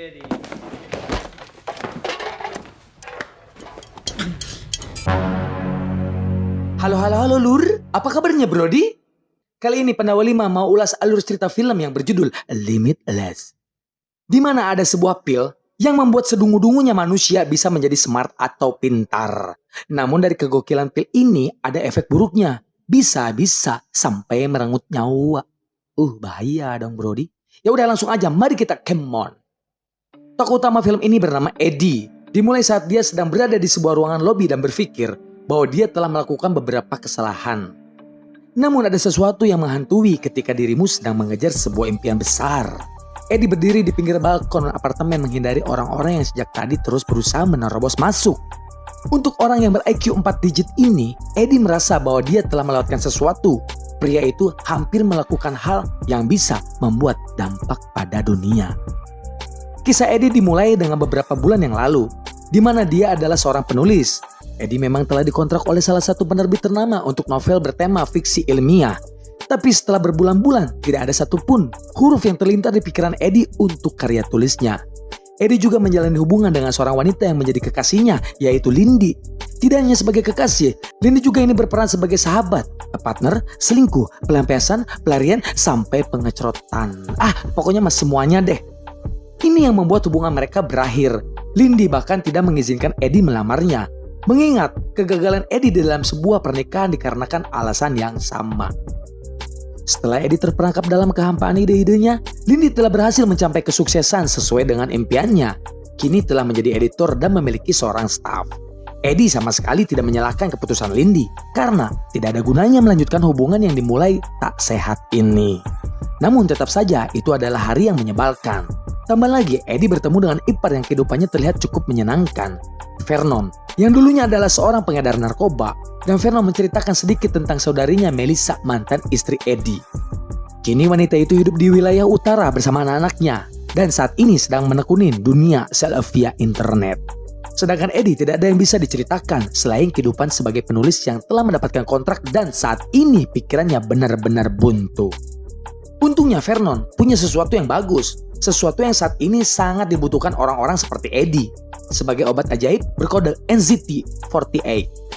ready. Halo Lur, apa kabarnya Brody? Kali ini Pandawa 5 mau ulas alur cerita film yang berjudul Limitless. Di mana ada sebuah pil yang membuat sedungu-dungunya manusia bisa menjadi smart atau pintar. Namun dari kegokilan pil ini ada efek buruknya. Bisa-bisa sampai merenggut nyawa. Bahaya dong Brody. Ya udah langsung aja, mari kita come on. Tokoh utama film ini bernama Eddie. Dimulai saat dia sedang berada di sebuah ruangan lobi dan berpikir bahwa dia telah melakukan beberapa kesalahan. Namun ada sesuatu yang menghantui ketika dirimu sedang mengejar sebuah impian besar. Eddie berdiri di pinggir balkon apartemen menghindari orang-orang yang sejak tadi terus berusaha menerobos masuk. Untuk orang yang ber-IQ 4 digit ini, Eddie merasa bahwa dia telah melewatkan sesuatu. Pria itu hampir melakukan hal yang bisa membuat dampak pada dunia. Kisah Eddie dimulai dengan beberapa bulan yang lalu, di mana dia adalah seorang penulis. Eddie memang telah dikontrak oleh salah satu penerbit ternama untuk novel bertema fiksi ilmiah. Tapi setelah berbulan-bulan, tidak ada satupun huruf yang terlintas di pikiran Eddie untuk karya tulisnya. Eddie juga menjalani hubungan dengan seorang wanita yang menjadi kekasihnya, yaitu Lindy. Tidak hanya sebagai kekasih, Lindy juga ini berperan sebagai sahabat, partner, selingkuh, pelampiasan, pelarian, sampai pengecrotan. Pokoknya mas semuanya deh. Ini yang membuat hubungan mereka berakhir. Lindy bahkan tidak mengizinkan Eddie melamarnya. Mengingat kegagalan Eddie dalam sebuah pernikahan dikarenakan alasan yang sama. Setelah Eddie terperangkap dalam kehampaan ide-idenya, Lindy telah berhasil mencapai kesuksesan sesuai dengan impiannya. Kini telah menjadi editor dan memiliki seorang staf. Eddie sama sekali tidak menyalahkan keputusan Lindy karena tidak ada gunanya melanjutkan hubungan yang dimulai tak sehat ini. Namun tetap saja itu adalah hari yang menyebalkan. Tambah lagi, Eddie bertemu dengan ipar yang kehidupannya terlihat cukup menyenangkan, Vernon, yang dulunya adalah seorang pengedar narkoba, dan Vernon menceritakan sedikit tentang saudarinya Melissa, mantan istri Eddie. Kini wanita itu hidup di wilayah utara bersama anak-anaknya, dan saat ini sedang menekuni dunia seleb via internet. Sedangkan Eddie tidak ada yang bisa diceritakan selain kehidupan sebagai penulis yang telah mendapatkan kontrak dan saat ini pikirannya benar-benar buntu. Untungnya Vernon punya sesuatu yang bagus, sesuatu yang saat ini sangat dibutuhkan orang-orang seperti Eddie. Sebagai obat ajaib berkode NZT48.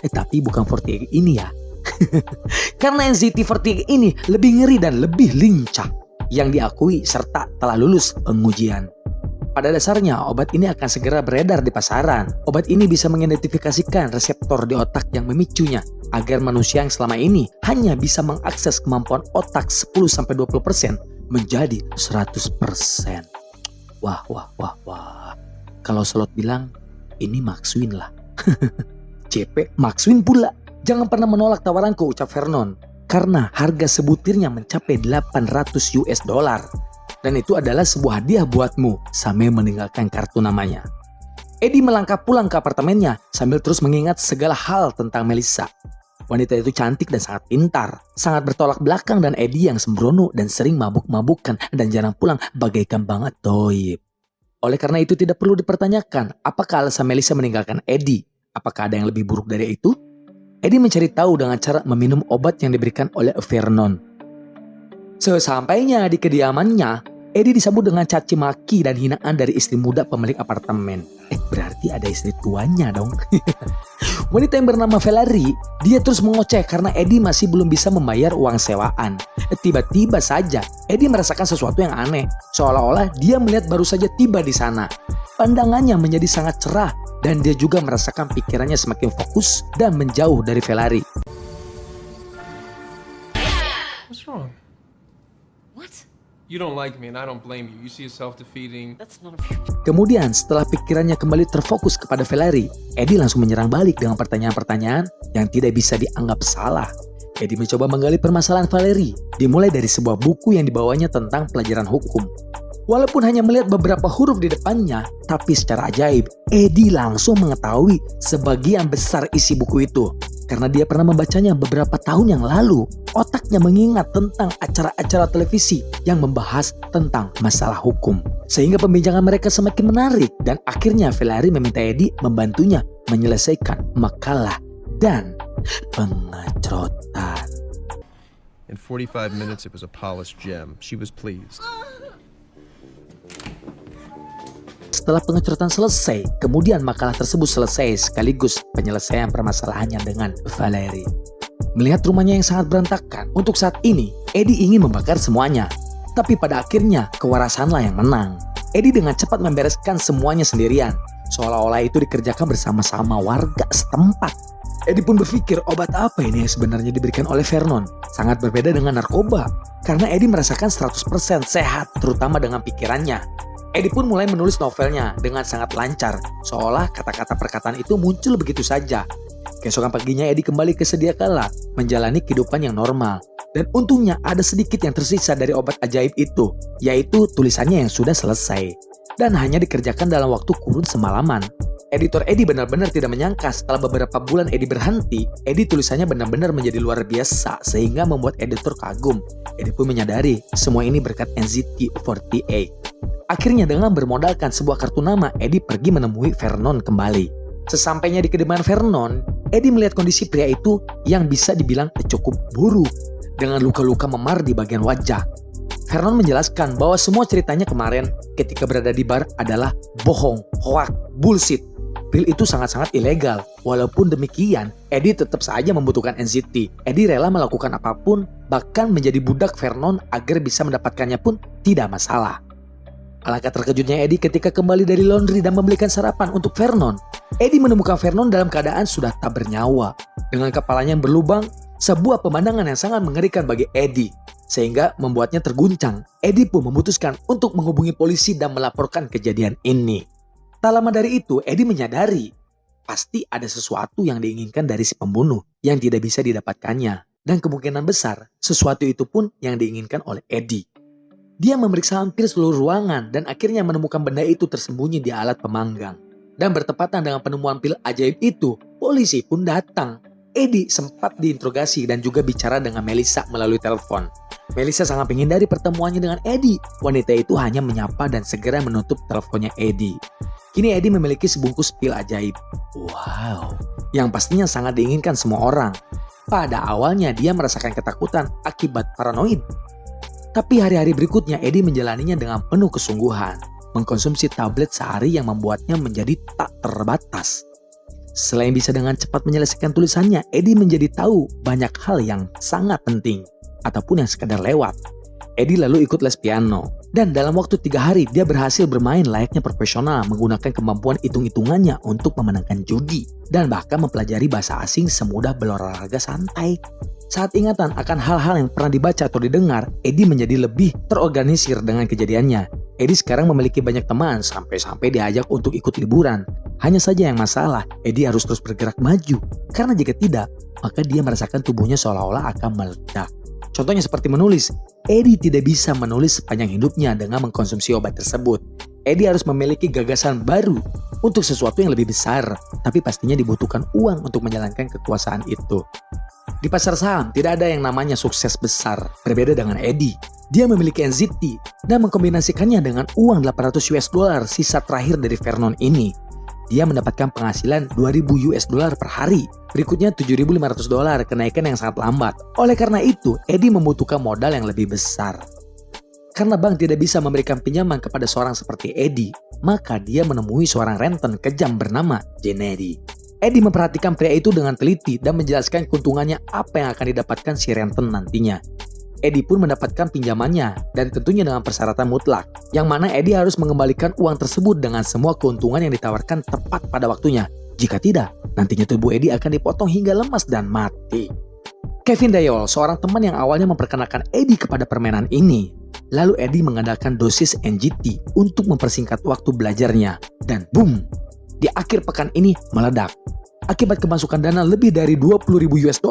Tapi bukan 48 ini ya. Karena NZT48 ini lebih ngeri dan lebih lincah, yang diakui serta telah lulus pengujian. Pada dasarnya, obat ini akan segera beredar di pasaran. Obat ini bisa mengidentifikasikan reseptor di otak yang memicunya, agar manusia yang selama ini hanya bisa mengakses kemampuan otak 10-20% menjadi 100%. Wah. Kalau Slot bilang, ini Maxwin lah. CP Maxwin pula. Jangan pernah menolak tawaranku, ucap Vernon. Karena harga sebutirnya mencapai $800. Dan itu adalah sebuah hadiah buatmu, sambil meninggalkan kartu namanya. Eddie melangkah pulang ke apartemennya sambil terus mengingat segala hal tentang Melissa. Wanita itu cantik dan sangat pintar, sangat bertolak belakang dan Eddie yang sembrono dan sering mabuk-mabukan dan jarang pulang bagaikan banget toib. Oleh karena itu tidak perlu dipertanyakan apakah alasan Melissa meninggalkan Eddie. Apakah ada yang lebih buruk dari itu? Eddie mencari tahu dengan cara meminum obat yang diberikan oleh Vernon. Sesampainya di kediamannya, Eddie disambut dengan caci maki dan hinaan dari istri muda pemilik apartemen. Berarti ada istri tuanya dong. Wanita yang bernama Valerie, dia terus mengoceh karena Eddie masih belum bisa membayar uang sewaan. Tiba-tiba saja, Eddie merasakan sesuatu yang aneh. Seolah-olah dia melihat baru saja tiba di sana. Pandangannya menjadi sangat cerah dan dia juga merasakan pikirannya semakin fokus dan menjauh dari Valerie. What's wrong? You don't like me and I don't blame you. You see yourself defeating. That's not a... Kemudian setelah pikirannya kembali terfokus kepada Valerie, Eddie langsung menyerang balik dengan pertanyaan-pertanyaan yang tidak bisa dianggap salah. Eddie mencoba menggali permasalahan Valerie, dimulai dari sebuah buku yang dibawanya tentang pelajaran hukum. Walaupun hanya melihat beberapa huruf di depannya, tapi secara ajaib, Eddie langsung mengetahui sebagian besar isi buku itu. Karena dia pernah membacanya beberapa tahun yang lalu, otaknya mengingat tentang acara-acara televisi yang membahas tentang masalah hukum. Sehingga pembincangan mereka semakin menarik dan akhirnya Valerie meminta Eddie membantunya menyelesaikan makalah dan pengecrotan. In 45 minutes it was a polished gem. She was pleased. setelah pengecoran selesai, kemudian makalah tersebut selesai sekaligus penyelesaian permasalahannya dengan Valerie. Melihat rumahnya yang sangat berantakan, untuk saat ini Eddie ingin membakar semuanya. Tapi pada akhirnya kewarasanlah yang menang. Eddie dengan cepat membereskan semuanya sendirian, seolah-olah itu dikerjakan bersama-sama warga setempat. Eddie pun berpikir obat apa ini yang sebenarnya diberikan oleh Vernon. Sangat berbeda dengan narkoba, karena Eddie merasakan 100% sehat, terutama dengan pikirannya. Eddie pun mulai menulis novelnya dengan sangat lancar, seolah kata-kata perkataan itu muncul begitu saja. Keesokan paginya Eddie kembali ke sedia kala, menjalani kehidupan yang normal. Dan untungnya ada sedikit yang tersisa dari obat ajaib itu, yaitu tulisannya yang sudah selesai. Dan hanya dikerjakan dalam waktu kurun semalaman. Editor Eddie benar-benar tidak menyangka setelah beberapa bulan Eddie berhenti, Eddie tulisannya benar-benar menjadi luar biasa sehingga membuat editor kagum. Eddie pun menyadari semua ini berkat NZT48. Akhirnya dengan bermodalkan sebuah kartu nama, Eddie pergi menemui Vernon kembali. Sesampainya di kediaman Vernon, Eddie melihat kondisi pria itu yang bisa dibilang cukup buruk, dengan luka-luka memar di bagian wajah. Vernon menjelaskan bahwa semua ceritanya kemarin ketika berada di bar adalah bohong, hoax, bullshit. Pil itu sangat-sangat ilegal. Walaupun demikian, Eddie tetap saja membutuhkan NZT. Eddie rela melakukan apapun, bahkan menjadi budak Vernon agar bisa mendapatkannya pun tidak masalah. Alangkah terkejutnya Eddie ketika kembali dari laundry dan membelikan sarapan untuk Vernon. Eddie menemukan Vernon dalam keadaan sudah tak bernyawa. Dengan kepalanya yang berlubang, sebuah pemandangan yang sangat mengerikan bagi Eddie. Sehingga membuatnya terguncang. Eddie pun memutuskan untuk menghubungi polisi dan melaporkan kejadian ini. Tak lama dari itu, Eddie menyadari pasti ada sesuatu yang diinginkan dari si pembunuh yang tidak bisa didapatkannya. Dan kemungkinan besar, sesuatu itu pun yang diinginkan oleh Eddie. Dia memeriksa hampir seluruh ruangan dan akhirnya menemukan benda itu tersembunyi di alat pemanggang. Dan bertepatan dengan penemuan pil ajaib itu, polisi pun datang. Eddie sempat diinterogasi dan juga bicara dengan Melissa melalui telepon. Melissa sangat menghindari pertemuannya dengan Eddie. Wanita itu hanya menyapa dan segera menutup teleponnya Eddie. Kini Eddie memiliki sebungkus pil ajaib. Wow, yang pastinya sangat diinginkan semua orang. Pada awalnya dia merasakan ketakutan akibat paranoid. Tapi hari-hari berikutnya Eddie menjalaninya dengan penuh kesungguhan. Mengkonsumsi tablet sehari yang membuatnya menjadi tak terbatas. Selain bisa dengan cepat menyelesaikan tulisannya, Eddie menjadi tahu banyak hal yang sangat penting. Ataupun yang sekadar lewat. Eddie lalu ikut les piano. Dan dalam waktu 3 hari dia berhasil bermain layaknya profesional menggunakan kemampuan hitung-hitungannya untuk memenangkan judi. Dan bahkan mempelajari bahasa asing semudah berolahraga santai. Saat ingatan akan hal-hal yang pernah dibaca atau didengar, Eddie menjadi lebih terorganisir dengan kejadiannya. Eddie sekarang memiliki banyak teman sampai-sampai diajak untuk ikut liburan. Hanya saja yang masalah, Eddie harus terus bergerak maju. Karena jika tidak, maka dia merasakan tubuhnya seolah-olah akan meledak. Contohnya seperti menulis, Eddie tidak bisa menulis sepanjang hidupnya dengan mengkonsumsi obat tersebut. Eddie harus memiliki gagasan baru untuk sesuatu yang lebih besar, tapi pastinya dibutuhkan uang untuk menjalankan kekuasaan itu. Di pasar saham tidak ada yang namanya sukses besar, berbeda dengan Eddie. Dia memiliki NZT dan mengkombinasikannya dengan uang $800 sisa terakhir dari Vernon ini. Dia mendapatkan penghasilan $2,000 per hari. Berikutnya $7.500, kenaikan yang sangat lambat. Oleh karena itu, Eddie membutuhkan modal yang lebih besar. Karena bank tidak bisa memberikan pinjaman kepada seorang seperti Eddie, maka dia menemui seorang renten kejam bernama Gennady. Eddie memperhatikan pria itu dengan teliti dan menjelaskan keuntungannya apa yang akan didapatkan si renten nantinya. Eddie pun mendapatkan pinjamannya dan tentunya dengan persyaratan mutlak, yang mana Eddie harus mengembalikan uang tersebut dengan semua keuntungan yang ditawarkan tepat pada waktunya. Jika tidak, nantinya tubuh Eddie akan dipotong hingga lemas dan mati. Kevin Dayol, seorang teman yang awalnya memperkenalkan Eddie kepada permainan ini. Lalu Eddie mengandalkan dosis NZT untuk mempersingkat waktu belajarnya. Dan boom! Di akhir pekan ini meledak. Akibat kemasukan dana lebih dari $20.000,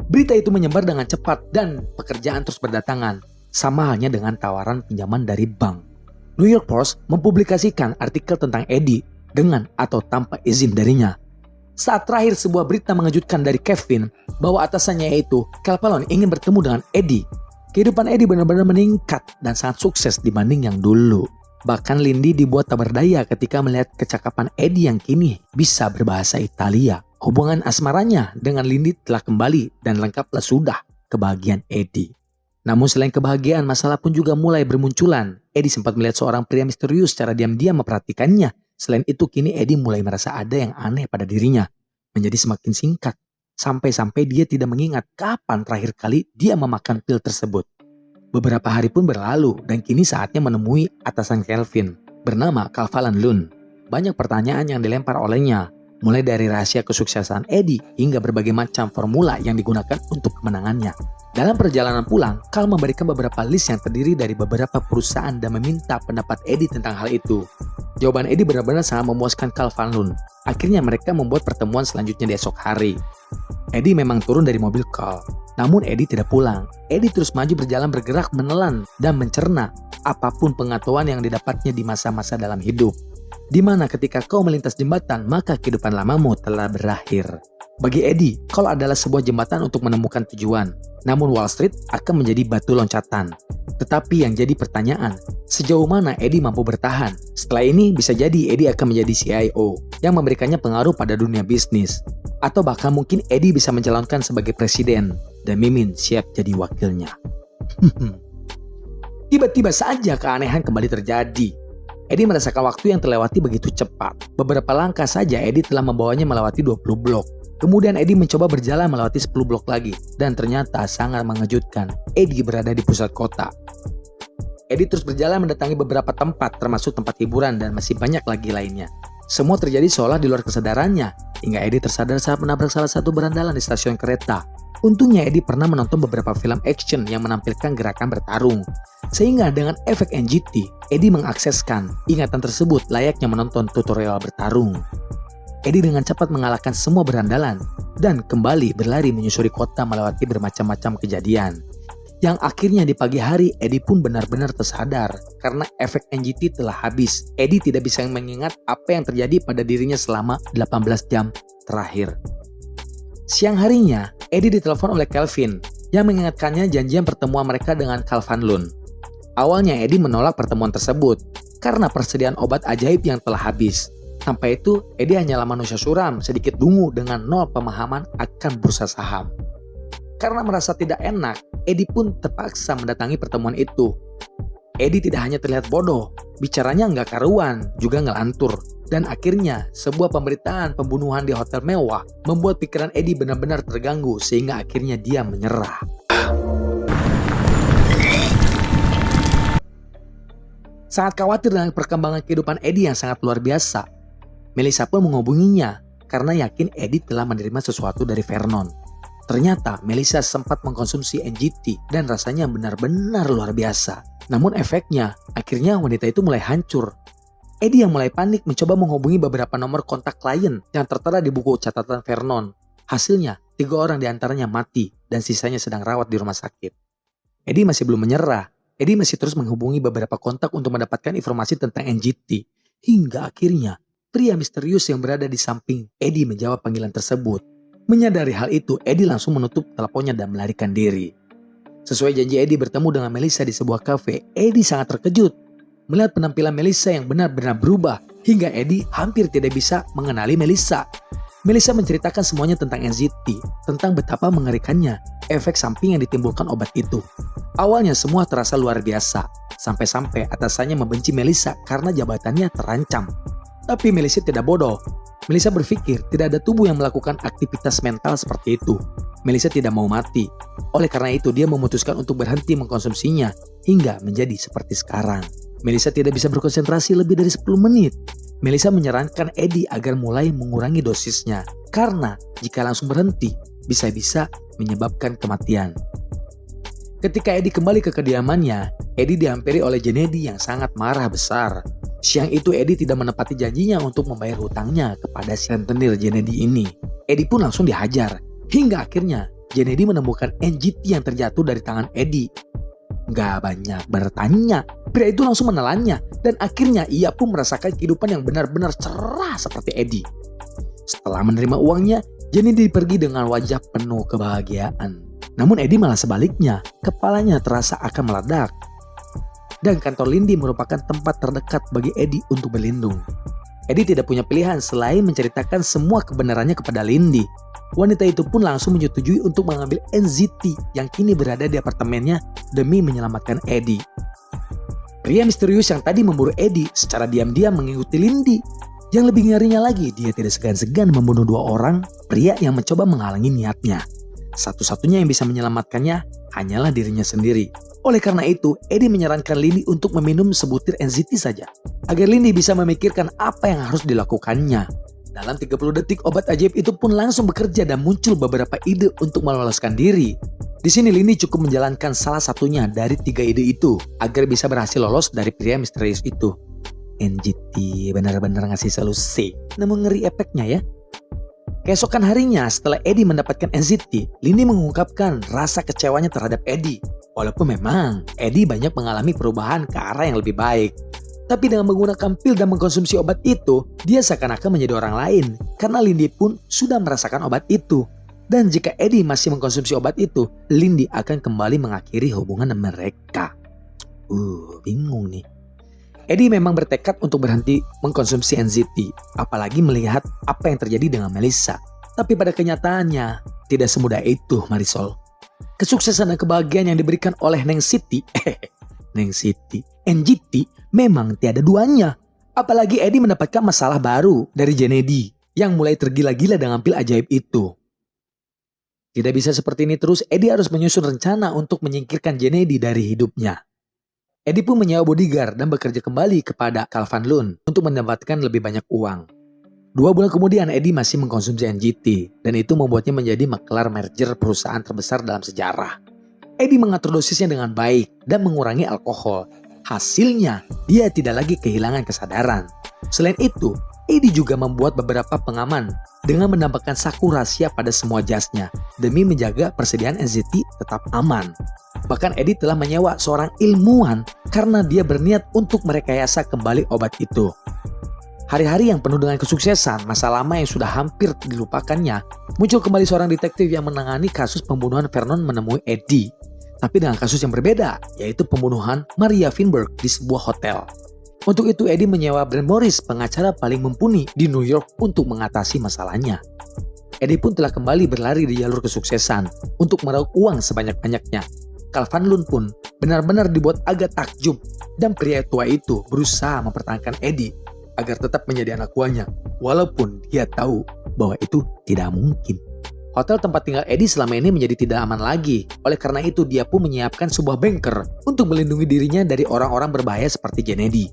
berita itu menyebar dengan cepat dan pekerjaan terus berdatangan. Sama halnya dengan tawaran pinjaman dari bank. New York Post mempublikasikan artikel tentang Eddie dengan atau tanpa izin darinya. Saat terakhir sebuah berita mengejutkan dari Kevin bahwa atasannya yaitu Cal Palone ingin bertemu dengan Eddie. Kehidupan Eddie benar-benar meningkat dan sangat sukses dibanding yang dulu. Bahkan Lindy dibuat tak berdaya ketika melihat kecakapan Eddie yang kini bisa berbahasa Italia. Hubungan asmaranya dengan Lindy telah kembali dan lengkaplah sudah kebahagiaan Eddie. Namun selain kebahagiaan, masalah pun juga mulai bermunculan. Eddie sempat melihat seorang pria misterius secara diam-diam memperhatikannya. Selain itu, kini Eddie mulai merasa ada yang aneh pada dirinya. Menjadi semakin singkat. Sampai-sampai dia tidak mengingat kapan terakhir kali dia memakan pil tersebut. Beberapa hari pun berlalu dan kini saatnya menemui atasan Kelvin. Bernama Calvalan Lun. Banyak pertanyaan yang dilempar olehnya. Mulai dari rahasia kesuksesan Eddie hingga berbagai macam formula yang digunakan untuk kemenangannya. Dalam perjalanan pulang, Cal memberikan beberapa list yang terdiri dari beberapa perusahaan dan meminta pendapat Eddie tentang hal itu. Jawaban Eddie benar-benar sangat memuaskan Cal Van Loon. Akhirnya mereka membuat pertemuan selanjutnya di esok hari. Eddie memang turun dari mobil Cal, namun Eddie tidak pulang. Eddie terus maju berjalan bergerak menelan dan mencerna apapun pengetahuan yang didapatnya di masa-masa dalam hidup. Di mana ketika kau melintas jembatan, maka kehidupan lamamu telah berakhir. Bagi Eddie, Cal adalah sebuah jembatan untuk menemukan tujuan. Namun Wall Street akan menjadi batu loncatan. Tetapi yang jadi pertanyaan, sejauh mana Eddie mampu bertahan? Setelah ini bisa jadi Eddie akan menjadi CIO yang memberikannya pengaruh pada dunia bisnis. Atau bahkan mungkin Eddie bisa mencalonkan sebagai presiden dan Mimin siap jadi wakilnya. Tiba-tiba saja keanehan kembali terjadi. Eddie merasakan waktu yang terlewati begitu cepat. Beberapa langkah saja Eddie telah membawanya melewati 20 blok. Kemudian Eddie mencoba berjalan melewati 10 blok lagi. Dan ternyata sangat mengejutkan. Eddie berada di pusat kota. Eddie terus berjalan mendatangi beberapa tempat termasuk tempat hiburan dan masih banyak lagi lainnya. Semua terjadi seolah di luar kesadarannya. Hingga Eddie tersadar saat menabrak salah satu berandalan di stasiun kereta. Untungnya Eddie pernah menonton beberapa film action yang menampilkan gerakan bertarung. Sehingga dengan efek NGT, Eddie mengakseskan ingatan tersebut layaknya menonton tutorial bertarung. Eddie dengan cepat mengalahkan semua berandalan dan kembali berlari menyusuri kota melewati bermacam-macam kejadian. Yang akhirnya di pagi hari Eddie pun benar-benar tersadar karena efek NGT telah habis. Eddie tidak bisa mengingat apa yang terjadi pada dirinya selama 18 jam terakhir. Siang harinya, Eddie ditelepon oleh Kelvin yang mengingatkannya janjian pertemuan mereka dengan Cal Van Loon. Awalnya Eddie menolak pertemuan tersebut karena persediaan obat ajaib yang telah habis. Sampai itu, Eddie hanyalah manusia suram, sedikit dungu dengan nol pemahaman akan bursa saham. Karena merasa tidak enak, Eddie pun terpaksa mendatangi pertemuan itu. Eddie tidak hanya terlihat bodoh, bicaranya nggak karuan, juga ngelantur. Dan akhirnya, sebuah pemberitaan pembunuhan di hotel mewah membuat pikiran Eddie benar-benar terganggu sehingga akhirnya dia menyerah. Sangat khawatir dengan perkembangan kehidupan Eddie yang sangat luar biasa. Melissa pun menghubunginya karena yakin Eddie telah menerima sesuatu dari Vernon. Ternyata Melissa sempat mengkonsumsi NGT dan rasanya benar-benar luar biasa. Namun efeknya, akhirnya wanita itu mulai hancur. Eddie yang mulai panik mencoba menghubungi beberapa nomor kontak klien yang tertera di buku catatan Vernon. Hasilnya, 3 orang diantaranya mati dan sisanya sedang rawat di rumah sakit. Eddie masih belum menyerah. Eddie masih terus menghubungi beberapa kontak untuk mendapatkan informasi tentang NGT. Hingga akhirnya, pria misterius yang berada di samping Eddie menjawab panggilan tersebut. Menyadari hal itu, Eddie langsung menutup teleponnya dan melarikan diri. Sesuai janji Eddie bertemu dengan Melissa di sebuah kafe, Eddie sangat terkejut melihat penampilan Melissa yang benar-benar berubah hingga Eddie hampir tidak bisa mengenali Melissa. Melissa menceritakan semuanya tentang NGT, tentang betapa mengerikannya efek samping yang ditimbulkan obat itu. Awalnya semua terasa luar biasa, sampai-sampai atasannya membenci Melissa karena jabatannya terancam. Tapi Melissa tidak bodoh. Melissa berpikir tidak ada tubuh yang melakukan aktivitas mental seperti itu. Melissa tidak mau mati. Oleh karena itu dia memutuskan untuk berhenti mengkonsumsinya hingga menjadi seperti sekarang. Melissa tidak bisa berkonsentrasi lebih dari 10 menit. Melissa menyarankan Eddie agar mulai mengurangi dosisnya karena jika langsung berhenti bisa-bisa menyebabkan kematian. Ketika Eddie kembali ke kediamannya, Eddie dihampiri oleh Jennedy yang sangat marah besar. Siang itu Eddie tidak menepati janjinya untuk membayar hutangnya kepada si rentenir Jennedy ini. Eddie pun langsung dihajar. Hingga akhirnya Jennedy menemukan NGT yang terjatuh dari tangan Eddie. Gak banyak bertanya, pria itu langsung menelannya. Dan akhirnya ia pun merasakan kehidupan yang benar-benar cerah seperti Eddie. Setelah menerima uangnya, Jennedy pergi dengan wajah penuh kebahagiaan. Namun Eddie malah sebaliknya, kepalanya terasa akan meledak. Dan kantor Lindy merupakan tempat terdekat bagi Eddie untuk berlindung. Eddie tidak punya pilihan selain menceritakan semua kebenarannya kepada Lindy. Wanita itu pun langsung menyetujui untuk mengambil NZT yang kini berada di apartemennya demi menyelamatkan Eddie. Pria misterius yang tadi memburu Eddie secara diam-diam mengikuti Lindy. Yang lebih ngerinya lagi, dia tidak segan-segan membunuh 2 orang pria yang mencoba menghalangi niatnya. Satu-satunya yang bisa menyelamatkannya hanyalah dirinya sendiri. Oleh karena itu, Eddie menyarankan Lindy untuk meminum sebutir NZT saja, agar Lindy bisa memikirkan apa yang harus dilakukannya. Dalam 30 detik, obat ajaib itu pun langsung bekerja dan muncul beberapa ide untuk meloloskan diri. Di sini Lindy cukup menjalankan salah satunya dari 3 ide itu, agar bisa berhasil lolos dari pria misterius itu. NZT benar-benar ngasih solusi, namun ngeri efeknya ya. Keesokan harinya setelah Eddie mendapatkan NZT, Lindy mengungkapkan rasa kecewanya terhadap Eddie. Walaupun memang Eddie banyak mengalami perubahan ke arah yang lebih baik. Tapi dengan menggunakan pil dan mengkonsumsi obat itu, dia seakan-akan menjadi orang lain. Karena Lindy pun sudah merasakan obat itu. Dan jika Eddie masih mengkonsumsi obat itu, Lindy akan kembali mengakhiri hubungan mereka. Bingung nih. Eddie memang bertekad untuk berhenti mengkonsumsi NZT, apalagi melihat apa yang terjadi dengan Melissa. Tapi pada kenyataannya, tidak semudah itu, Marisol. Kesuksesan dan kebahagiaan yang diberikan oleh Neng Siti, NZT, memang tiada duanya. Apalagi Eddie mendapatkan masalah baru dari Gennady, yang mulai tergila-gila dengan pil ajaib itu. Tidak bisa seperti ini terus, Eddie harus menyusun rencana untuk menyingkirkan Gennady dari hidupnya. Eddie pun menyewa bodyguard dan bekerja kembali kepada Calvin Lund untuk mendapatkan lebih banyak uang. 2 bulan kemudian Eddie masih mengkonsumsi NZT dan itu membuatnya menjadi maklar merger perusahaan terbesar dalam sejarah. Eddie mengatur dosisnya dengan baik dan mengurangi alkohol. Hasilnya, dia tidak lagi kehilangan kesadaran. Selain itu, Eddie juga membuat beberapa pengaman dengan menambahkan saku rahasia pada semua jasnya demi menjaga persediaan NZT tetap aman. Bahkan Eddie telah menyewa seorang ilmuwan karena dia berniat untuk merekayasa kembali obat itu. Hari-hari yang penuh dengan kesuksesan, masa lama yang sudah hampir dilupakannya, muncul kembali seorang detektif yang menangani kasus pembunuhan Vernon menemui Eddie. Tapi dengan kasus yang berbeda, yaitu pembunuhan Maria Finberg di sebuah hotel. Untuk itu Eddie menyewa Brent Morris, pengacara paling mumpuni di New York untuk mengatasi masalahnya. Eddie pun telah kembali berlari di jalur kesuksesan untuk meraup uang sebanyak-banyaknya. Calvin Lund pun benar-benar dibuat agak takjub dan pria tua itu berusaha mempertahankan Eddie agar tetap menjadi anak buahnya walaupun dia tahu bahwa itu tidak mungkin. Hotel tempat tinggal Eddie selama ini menjadi tidak aman lagi. Oleh karena itu dia pun menyiapkan sebuah bunker untuk melindungi dirinya dari orang-orang berbahaya seperti Gennady.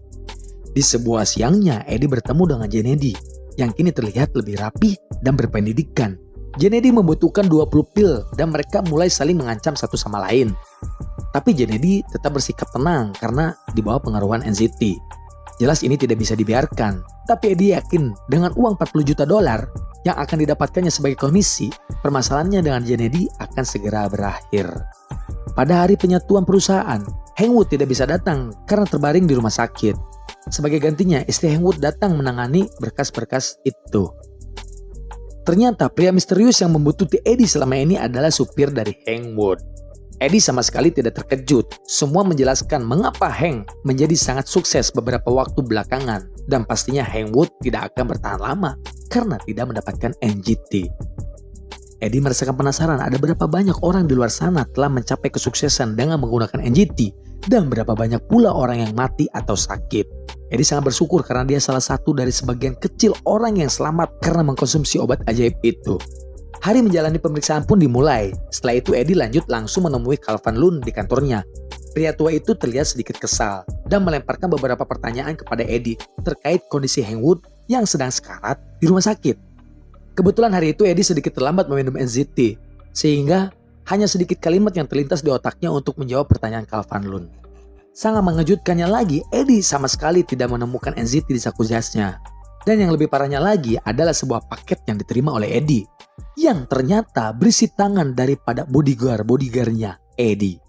Di sebuah siangnya Eddie bertemu dengan Gennady yang kini terlihat lebih rapi dan berpendidikan. Gennady membutuhkan 20 pil dan mereka mulai saling mengancam satu sama lain. Tapi Gennady tetap bersikap tenang karena di bawah pengaruhan NZT. Jelas ini tidak bisa dibiarkan, tapi Eddie yakin dengan uang $40 juta yang akan didapatkannya sebagai komisi, permasalahannya dengan Gennady akan segera berakhir. Pada hari penyatuan perusahaan, Hank Wood tidak bisa datang karena terbaring di rumah sakit. Sebagai gantinya, istri Hank Wood datang menangani berkas-berkas itu. Ternyata pria misterius yang membutuhkan Eddie selama ini adalah supir dari Hank Wood. Eddie sama sekali tidak terkejut. Semua menjelaskan mengapa Hank menjadi sangat sukses beberapa waktu belakangan. Dan pastinya Hank Wood tidak akan bertahan lama karena tidak mendapatkan NZT. Eddie merasakan penasaran ada berapa banyak orang di luar sana telah mencapai kesuksesan dengan menggunakan NZT. Dan berapa banyak pula orang yang mati atau sakit. Eddie sangat bersyukur karena dia salah satu dari sebagian kecil orang yang selamat karena mengkonsumsi obat ajaib itu. Hari menjalani pemeriksaan pun dimulai. Setelah itu Eddie lanjut langsung menemui Calvin Lund di kantornya. Pria tua itu terlihat sedikit kesal dan melemparkan beberapa pertanyaan kepada Eddie terkait kondisi Hank Wood yang sedang sekarat di rumah sakit. Kebetulan hari itu Eddie sedikit terlambat meminum NZT, sehingga hanya sedikit kalimat yang terlintas di otaknya untuk menjawab pertanyaan Calvin Lund. Sangat mengejutkannya lagi, Eddie sama sekali tidak menemukan NZT di saku jasnya. Dan yang lebih parahnya lagi adalah sebuah paket yang diterima oleh Eddie, yang ternyata berisi tangan daripada bodyguard-nya Eddie.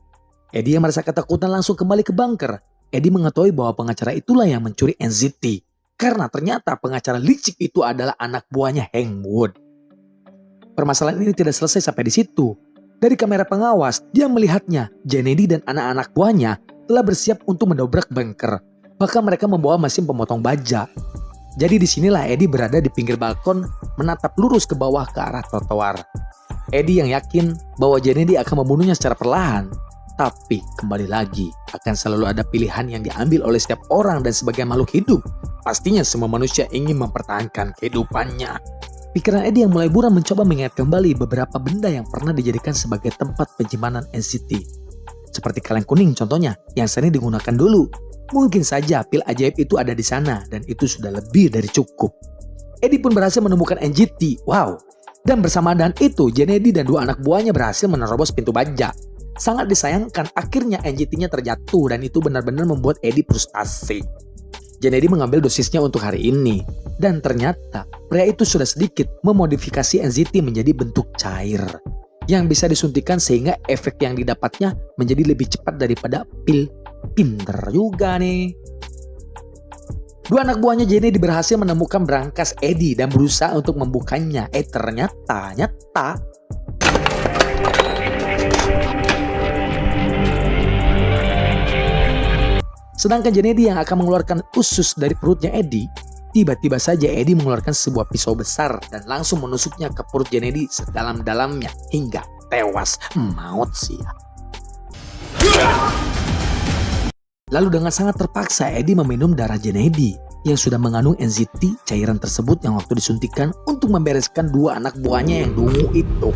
Eddie yang merasa ketakutan langsung kembali ke bunker. Eddie mengetahui bahwa pengacara itulah yang mencuri NZT, karena ternyata pengacara licik itu adalah anak buahnya Hank Wood. Permasalahan ini tidak selesai sampai di situ. Dari kamera pengawas, dia melihatnya, Gennady dan anak-anak buahnya telah bersiap untuk mendobrak bunker. Bahkan mereka membawa mesin pemotong baja. Jadi disinilah Eddie berada di pinggir balkon menatap lurus ke bawah ke arah trotoar. Eddie yang yakin bahwa Kennedy akan membunuhnya secara perlahan. Tapi kembali lagi akan selalu ada pilihan yang diambil oleh setiap orang dan sebagai makhluk hidup. Pastinya semua manusia ingin mempertahankan kehidupannya. Pikiran Eddie yang mulai buram mencoba mengingat kembali beberapa benda yang pernah dijadikan sebagai tempat penyimpanan NCT. Seperti kaleng kuning contohnya yang sering digunakan dulu. Mungkin saja pil ajaib itu ada di sana dan itu sudah lebih dari cukup. Eddie pun berhasil menemukan NCT. Wow. Dan bersamaan dengan itu, Kennedy dan dua anak buahnya berhasil menerobos pintu baja. Sangat disayangkan akhirnya NCT-nya terjatuh dan itu benar-benar membuat Eddie frustasi. Kennedy mengambil dosisnya untuk hari ini. Dan ternyata pria itu sudah sedikit memodifikasi NCT menjadi bentuk cair. Yang bisa disuntikan sehingga efek yang didapatnya menjadi lebih cepat daripada pil. Pinter juga nih. Dua anak buahnya Kennedy berhasil menemukan brankas Eddie dan berusaha untuk membukanya. Ternyata sedangkan Kennedy yang akan mengeluarkan usus dari perutnya Eddie, tiba-tiba saja Eddie mengeluarkan sebuah pisau besar dan langsung menusuknya ke perut Kennedy sedalam-dalamnya hingga tewas. Maut sih ya. Lalu dengan sangat terpaksa Eddie meminum darah Kennedy yang sudah mengandung NCT cairan tersebut yang waktu disuntikan untuk membereskan dua anak buahnya yang dungu itu.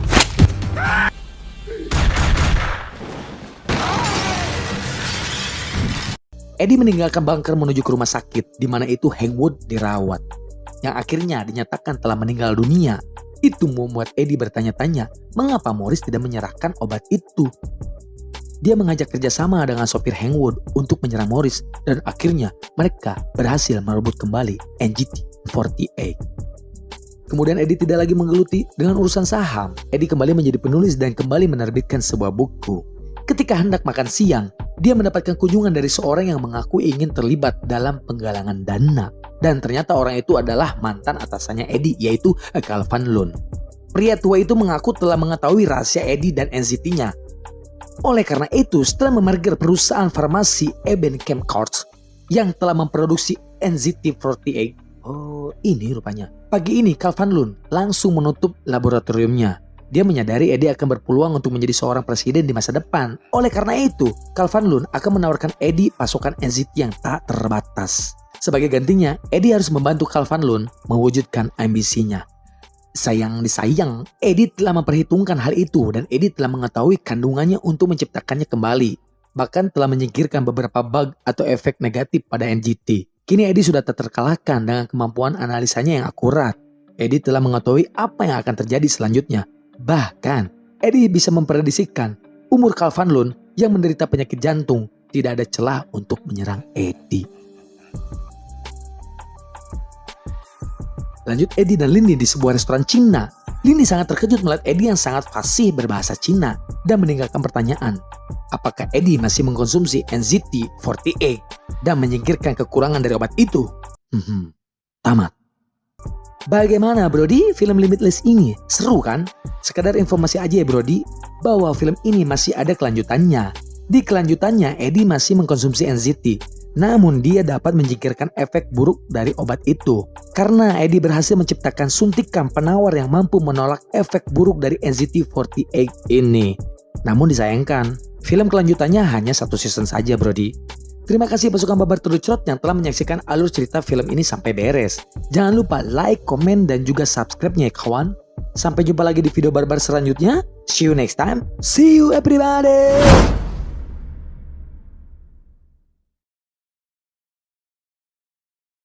Eddie meninggalkan bunker menuju ke rumah sakit di mana itu Hangwood dirawat. Yang akhirnya dinyatakan telah meninggal dunia. Itu membuat Eddie bertanya-tanya mengapa Morris tidak menyerahkan obat itu. Dia mengajak kerjasama dengan sopir Hangwood untuk menyerang Morris dan akhirnya mereka berhasil merebut kembali NGT-48. Kemudian Eddie tidak lagi menggeluti dengan urusan saham. Eddie kembali menjadi penulis dan kembali menerbitkan sebuah buku. Ketika hendak makan siang, dia mendapatkan kunjungan dari seorang yang mengaku ingin terlibat dalam penggalangan dana. Dan ternyata orang itu adalah mantan atasannya Eddie, yaitu Calvin Lund. Pria tua itu mengaku telah mengetahui rahasia Eddie dan NCT-nya. Oleh karena itu, setelah memerger perusahaan farmasi Eben Chemicals yang telah memproduksi NCT-48, ini rupanya. Pagi ini Calvin Lund langsung menutup laboratoriumnya. Dia menyadari Eddie akan berpeluang untuk menjadi seorang presiden di masa depan. Oleh karena itu, Calvin Lund akan menawarkan Eddie pasokan NCT yang tak terbatas. Sebagai gantinya, Eddie harus membantu Calvin Lund mewujudkan ambisinya. Sayang disayang, Eddie telah memperhitungkan hal itu dan Eddie telah mengetahui kandungannya untuk menciptakannya kembali. Bahkan telah menyingkirkan beberapa bug atau efek negatif pada NCT. Kini Eddie sudah tak terkalahkan dengan kemampuan analisanya yang akurat. Eddie telah mengetahui apa yang akan terjadi selanjutnya. Bahkan, Eddie bisa memprediksikan umur Calvin Lund yang menderita penyakit jantung tidak ada celah untuk menyerang Eddie. Lanjut Eddie dan Lindy di sebuah restoran Cina. Lindy sangat terkejut melihat Eddie yang sangat fasih berbahasa Cina dan meninggalkan pertanyaan. Apakah Eddie masih mengkonsumsi NCT-48 dan menyingkirkan kekurangan dari obat itu? Tamat. Bagaimana Brody film Limitless ini? Seru kan? Sekadar informasi aja ya Brody, bahwa film ini masih ada kelanjutannya. Di kelanjutannya Eddie masih mengkonsumsi NCT, namun dia dapat menyingkirkan efek buruk dari obat itu. Karena Eddie berhasil menciptakan suntikan penawar yang mampu menolak efek buruk dari NCT-48 ini. Namun disayangkan, film kelanjutannya hanya 1 season saja Brody. Terima kasih pasukan Babar Terucrot yang telah menyaksikan alur cerita film ini sampai beres. Jangan lupa like, komen, dan juga subscribe-nya ya kawan. Sampai jumpa lagi di video barbar selanjutnya. See you next time. See you everybody.